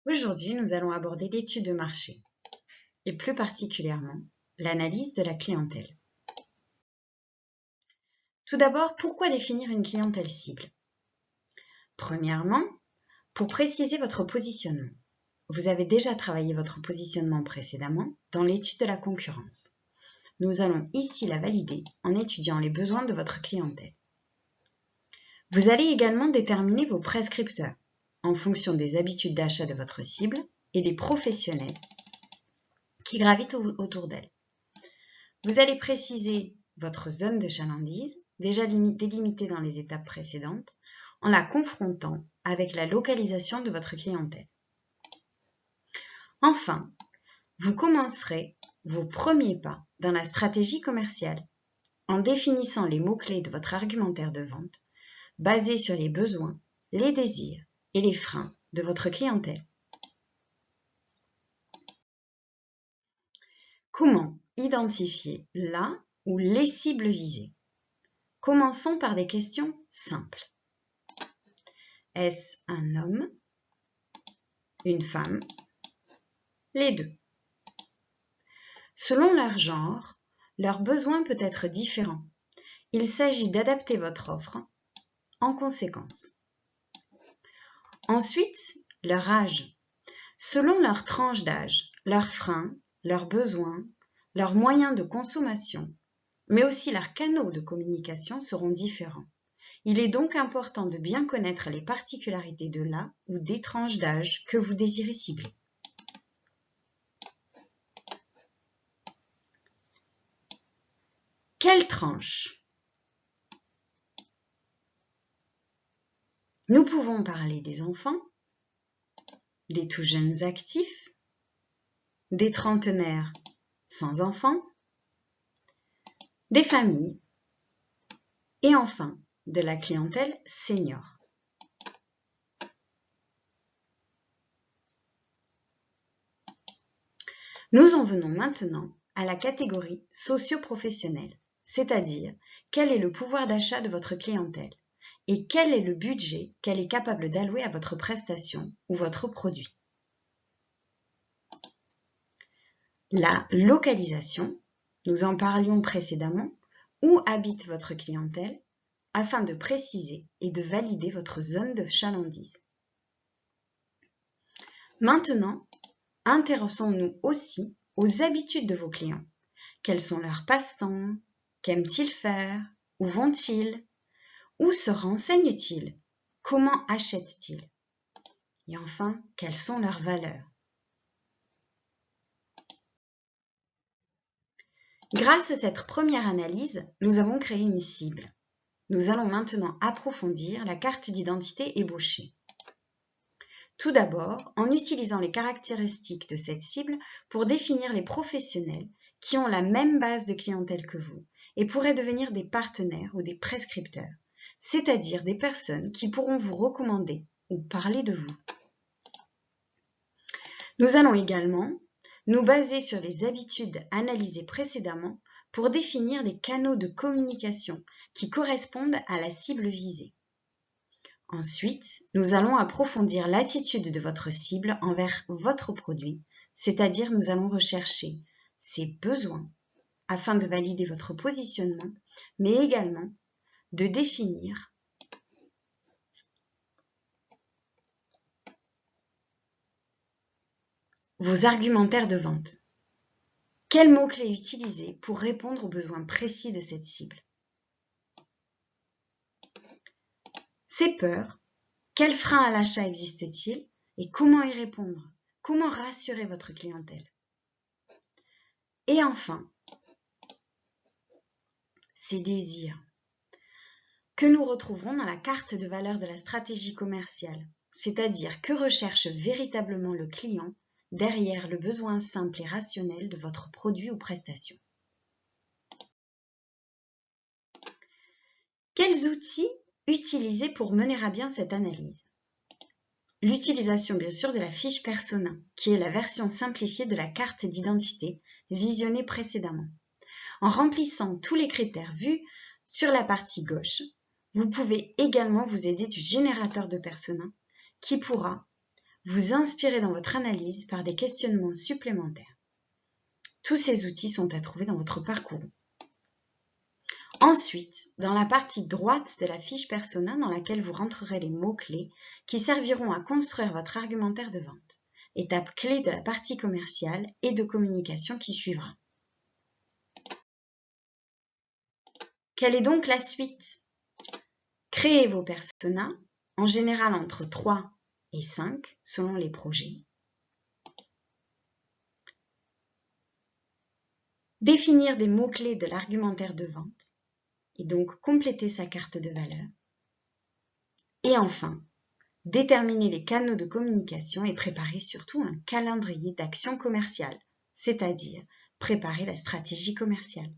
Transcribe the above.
Aujourd'hui, nous allons aborder l'étude de marché et plus particulièrement l'analyse de la clientèle. Tout d'abord, pourquoi définir une clientèle cible? Premièrement, pour préciser votre positionnement. Vous avez déjà travaillé votre positionnement précédemment dans l'étude de la concurrence. Nous allons ici la valider en étudiant les besoins de votre clientèle. Vous allez également déterminer vos prescripteurs en fonction des habitudes d'achat de votre cible et des professionnels qui gravitent autour d'elle. Vous allez préciser votre zone de chalandise, déjà délimitée dans les étapes précédentes, en la confrontant avec la localisation de votre clientèle. Enfin, vous commencerez vos premiers pas dans la stratégie commerciale en définissant les mots-clés de votre argumentaire de vente basé sur les besoins, les désirs et les freins de votre clientèle. Comment identifier la ou les cibles visées? Commençons par des questions simples. Est-ce un homme, une femme, les deux? Selon leur genre, leur besoin peut être différent. Il s'agit d'adapter votre offre en conséquence. Ensuite, leur âge. Selon leur tranche d'âge, leurs freins, leurs besoins, leurs moyens de consommation, mais aussi leurs canaux de communication seront différents. Il est donc important de bien connaître les particularités de la ou des tranches d'âge que vous désirez cibler. Quelle tranche? Nous pouvons parler des enfants, des tout jeunes actifs, des trentenaires sans enfants, des familles et enfin de la clientèle senior. Nous en venons maintenant à la catégorie socio-professionnelle, c'est-à-dire quel est le pouvoir d'achat de votre clientèle et quel est le budget qu'elle est capable d'allouer à votre prestation ou votre produit. La localisation, nous en parlions précédemment, où habite votre clientèle, afin de préciser et de valider votre zone de chalandise. Maintenant, intéressons-nous aussi aux habitudes de vos clients. Quels sont leurs passe-temps? Qu'aiment-ils faire? Où vont-ils? Où se renseignent-ils? Comment achètent-ils? Et enfin, quelles sont leurs valeurs? Grâce à cette première analyse, nous avons créé une cible. Nous allons maintenant approfondir la carte d'identité ébauchée. Tout d'abord, en utilisant les caractéristiques de cette cible pour définir les professionnels qui ont la même base de clientèle que vous et pourraient devenir des partenaires ou des prescripteurs, c'est-à-dire des personnes qui pourront vous recommander ou parler de vous. Nous allons également nous baser sur les habitudes analysées précédemment pour définir les canaux de communication qui correspondent à la cible visée. Ensuite, nous allons approfondir l'attitude de votre cible envers votre produit, c'est-à-dire nous allons rechercher ses besoins afin de valider votre positionnement, mais également de définir vos argumentaires de vente. Quels mots-clés utiliser pour répondre aux besoins précis de cette cible? Ces peurs, quels freins à l'achat existent-ils et comment y répondre? Comment rassurer votre clientèle? Et enfin, ces désirs que nous retrouverons dans la carte de valeur de la stratégie commerciale, c'est-à-dire que recherche véritablement le client derrière le besoin simple et rationnel de votre produit ou prestation. Quels outils utiliser pour mener à bien cette analyse? L'utilisation bien sûr de la fiche persona, qui est la version simplifiée de la carte d'identité visionnée précédemment. En remplissant tous les critères vus sur la partie gauche, vous pouvez également vous aider du générateur de persona qui pourra vous inspirer dans votre analyse par des questionnements supplémentaires. Tous ces outils sont à trouver dans votre parcours. Ensuite, dans la partie droite de la fiche persona dans laquelle vous rentrerez les mots-clés qui serviront à construire votre argumentaire de vente, étape clé de la partie commerciale et de communication qui suivra. Quelle est donc la suite? Créez vos personas, en général entre 3 et 5 selon les projets. Définir des mots-clés de l'argumentaire de vente et donc compléter sa carte de valeur. Et enfin, déterminer les canaux de communication et préparer surtout un calendrier d'action commerciale, c'est-à-dire préparer la stratégie commerciale.